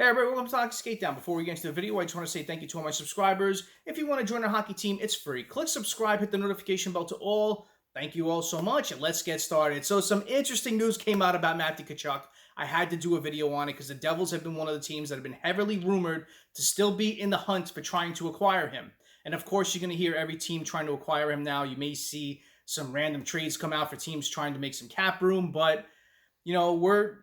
Hey everybody, welcome to HockeySkatedown. Before we get into the video, I just want to say thank you to all my subscribers. If you want to join our hockey team, it's free. Click subscribe, hit the notification bell to all. Thank you all so much, and let's get started. So some interesting news came out about Matthew Tkachuk. I had to do a video on it because the Devils have been one of the teams that have been heavily rumored to still be in the hunt for trying to acquire him. And of course, you're going to hear every team trying to acquire him now. You may see some random trades come out for teams trying to make some cap room, but you know, we're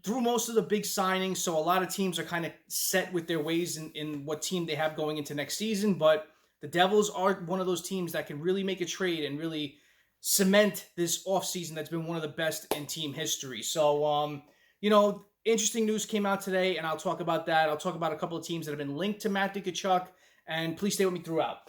through most of the big signings, so a lot of teams are kind of set with their ways in what team they have going into next season. But the Devils are one of those teams that can really make a trade and really cement this offseason that's been one of the best in team history. So, interesting news came out today, and I'll talk about that. I'll talk about a couple of teams that have been linked to Matthew Tkachuk, and please stay with me throughout.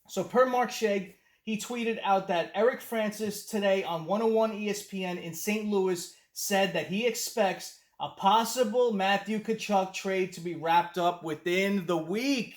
So, per Mark Sheg, he tweeted out that Eric Francis today on 101 ESPN in St. Louis said that he expects a possible Matthew Tkachuk trade to be wrapped up within the week.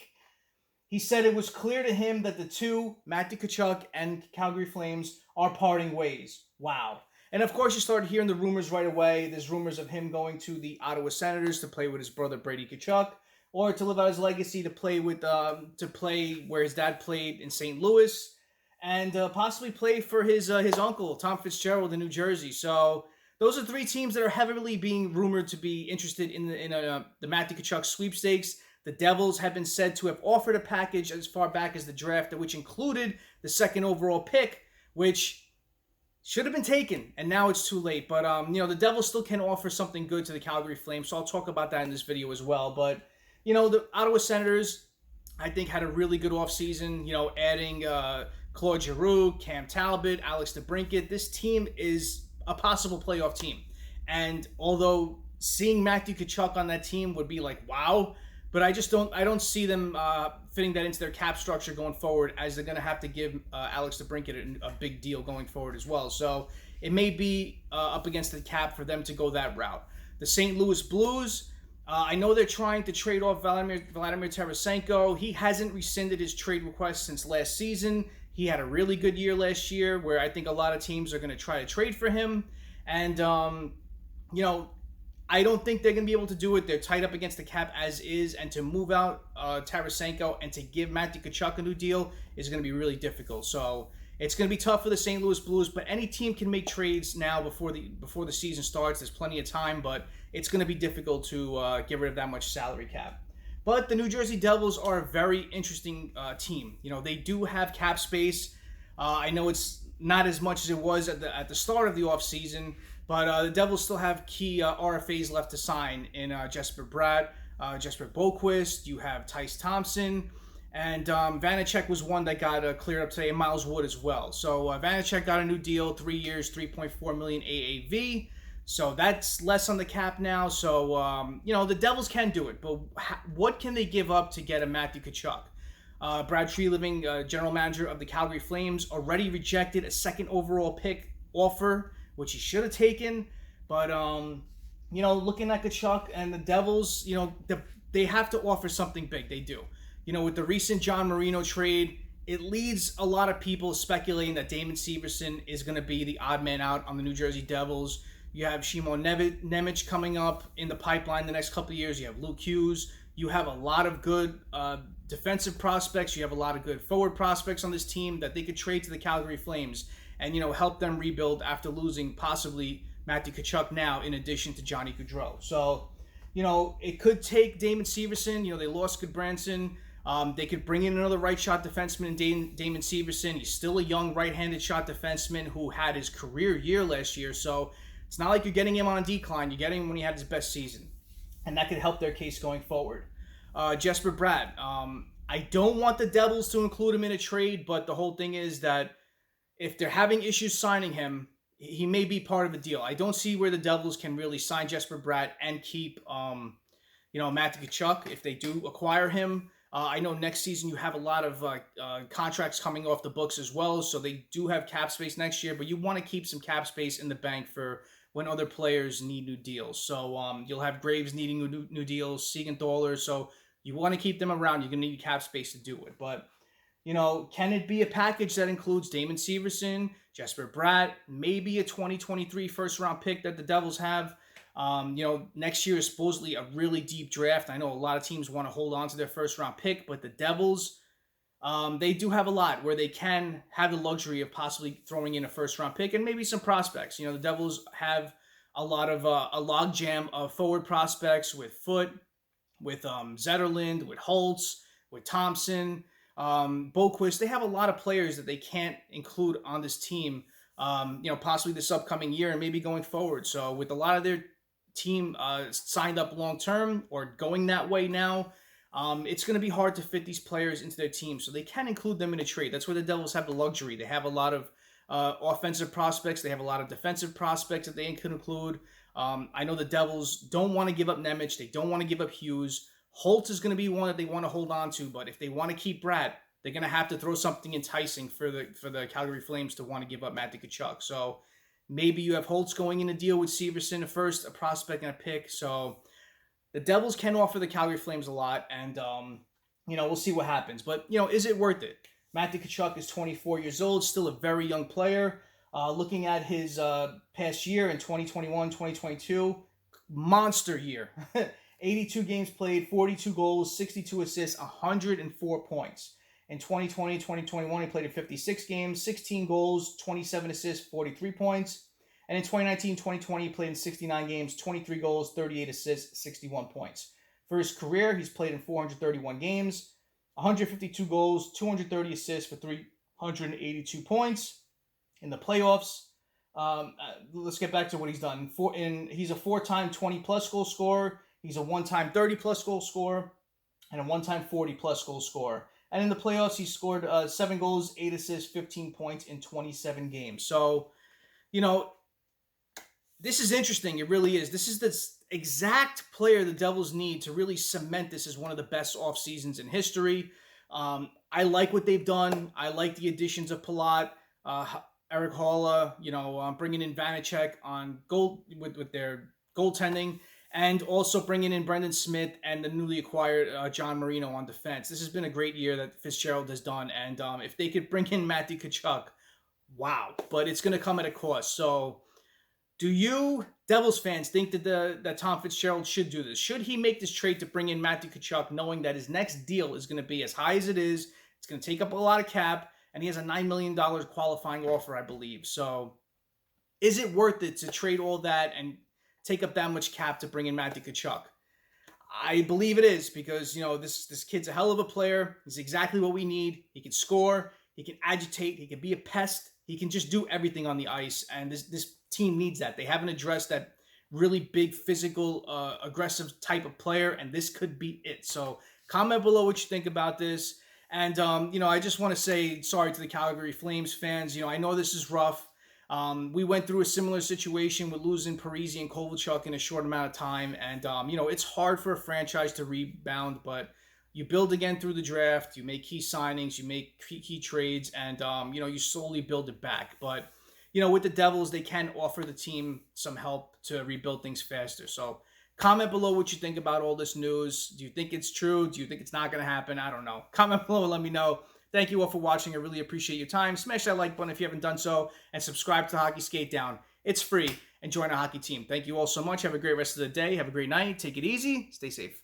He said it was clear to him that the two, Matthew Tkachuk and Calgary Flames, are parting ways. Wow. And of course, you started hearing the rumors right away. There's rumors of him going to the Ottawa Senators to play with his brother Brady Tkachuk, or to live out his legacy to play where his dad played in St. Louis, and possibly play for his uncle Tom Fitzgerald in New Jersey. So those are three teams that are heavily being rumored to be interested in the Matthew Tkachuk sweepstakes. The Devils have been said to have offered a package as far back as the draft, which included the second overall pick, which should have been taken, and now it's too late. But, the Devils still can offer something good to the Calgary Flames, so I'll talk about that in this video as well. But, the Ottawa Senators, I think, had a really good offseason, adding Claude Giroux, Cam Talbot, Alex DeBrincat. This team is a possible playoff team. And although seeing Matthew Tkachuk on that team would be like, wow, but I don't see them fitting that into their cap structure going forward, as they're going to have to give Alex DeBrincat a big deal going forward as well. So it may be up against the cap for them to go that route. The St. Louis Blues, I know they're trying to trade off Vladimir Tarasenko. He hasn't rescinded his trade request since last season. He had a really good year last year where I think a lot of teams are going to try to trade for him. And, I don't think they're going to be able to do it. They're tied up against the cap as is. And to move out Tarasenko and to give Matthew Tkachuk a new deal is going to be really difficult. So it's going to be tough for the St. Louis Blues. But any team can make trades now before the season starts. There's plenty of time. But it's going to be difficult to get rid of that much salary cap. But the New Jersey Devils are a very interesting team. They do have cap space. I know it's not as much as it was at the start of the offseason, but the Devils still have key RFAs left to sign in Jesper Bratt, Jesper Boquist. You have Tyce Thompson, and Vanacek was one that got cleared up today, and Miles Wood as well. So Vanacek got a new deal, 3 years, $3.4 million AAV. So that's less on the cap now. So, the Devils can do it. But what can they give up to get a Matthew Tkachuk? Brad Treliving, general manager of the Calgary Flames, already rejected a second overall pick offer, which he should have taken. But, looking at Tkachuk and the Devils, they have to offer something big. They do. With the recent John Marino trade, it leads a lot of people speculating that Damon Severson is going to be the odd man out on the New Jersey Devils. You have Shimon Nemec coming up in the pipeline the next couple of years. You have Luke Hughes. You have a lot of good defensive prospects. You have a lot of good forward prospects on this team that they could trade to the Calgary Flames and, help them rebuild after losing possibly Matthew Tkachuk now in addition to Johnny Gaudreau. So, it could take Damon Severson. They lost Goodbranson. They could bring in another right shot defenseman in Damon Severson. He's still a young right-handed shot defenseman who had his career year last year. So it's not like you're getting him on a decline. You're getting him when he had his best season. And that could help their case going forward. Jesper Bratt. I don't want the Devils to include him in a trade, but the whole thing is that if they're having issues signing him, he may be part of a deal. I don't see where the Devils can really sign Jesper Bratt and keep, Matthew Tkachuk if they do acquire him. I know next season you have a lot of contracts coming off the books as well, so they do have cap space next year, but you want to keep some cap space in the bank for when other players need new deals. So you'll have Graves needing new deals, Siegenthaler, so you want to keep them around. You're going to need cap space to do it. But, can it be a package that includes Damon Severson, Jesper Bratt, maybe a 2023 first-round pick that the Devils have? Next year is supposedly a really deep draft. I know a lot of teams want to hold on to their first round pick, but the Devils, they do have a lot where they can have the luxury of possibly throwing in a first round pick and maybe some prospects. The Devils have a lot of a logjam of forward prospects with Foote, with Zetterlund, with Holtz, with Thompson, Boquist. They have a lot of players that they can't include on this team, possibly this upcoming year and maybe going forward. So with a lot of their team signed up long-term or going that way now, it's going to be hard to fit these players into their team. So they can include them in a trade. That's where the Devils have the luxury. They have a lot of offensive prospects. They have a lot of defensive prospects that they can include. I know the Devils don't want to give up Nemec. They don't want to give up Hughes. Holtz is going to be one that they want to hold on to, but if they want to keep Bratt, they're going to have to throw something enticing for the Calgary Flames to want to give up Matt Tkachuk. So maybe you have Holtz going in a deal with Severson, a first, a prospect, and a pick. So the Devils can offer the Calgary Flames a lot, and we'll see what happens. But is it worth it? Matt Tkachuk is 24 years old, still a very young player. Looking at his past year in 2021, 2022, monster year. 82 games played, 42 goals, 62 assists, 104 points. In 2020, 2021, he played in 56 games, 16 goals, 27 assists, 43 points. And in 2019, 2020, he played in 69 games, 23 goals, 38 assists, 61 points. For his career, he's played in 431 games, 152 goals, 230 assists for 382 points. In the playoffs, let's get back to what he's done. He's a 4-time 20-plus goal scorer. He's a 1-time 30-plus goal scorer and a 1-time 40-plus goal scorer. And in the playoffs, he scored 7 goals, 8 assists, 15 points in 27 games. So, this is interesting. It really is. This is the exact player the Devils need to really cement this as one of the best off seasons in history. I like what they've done. I like the additions of Palat, Eric Haula, bringing in Vanacek on goal with their goaltending, and also bringing in Brendan Smith and the newly acquired John Marino on defense. This has been a great year that Fitzgerald has done, and if they could bring in Matty Tkachuk, wow. But it's going to come at a cost. So do you, Devils fans, think that Tom Fitzgerald should do this? Should he make this trade to bring in Matty Tkachuk, knowing that his next deal is going to be as high as it is? It's going to take up a lot of cap, and he has a $9 million qualifying offer, I believe. So is it worth it to trade all that and take up that much cap to bring in Matty Tkachuk? I believe it is, because, this kid's a hell of a player. He's exactly what we need. He can score. He can agitate. He can be a pest. He can just do everything on the ice, and this team needs that. They haven't addressed that really big, physical, aggressive type of player, and this could be it. So comment below what you think about this. And, I just want to say sorry to the Calgary Flames fans. I know this is rough. We went through a similar situation with losing Parise and Kovalchuk in a short amount of time. And, it's hard for a franchise to rebound, but you build again through the draft. You make key signings. You make key trades. And, you slowly build it back. But, with the Devils, they can offer the team some help to rebuild things faster. So comment below what you think about all this news. Do you think it's true? Do you think it's not going to happen? I don't know. Comment below and let me know. Thank you all for watching. I really appreciate your time. Smash that like button if you haven't done so, and subscribe to Hockey Skate Down. It's free, and join our hockey team. Thank you all so much. Have a great rest of the day. Have a great night. Take it easy. Stay safe.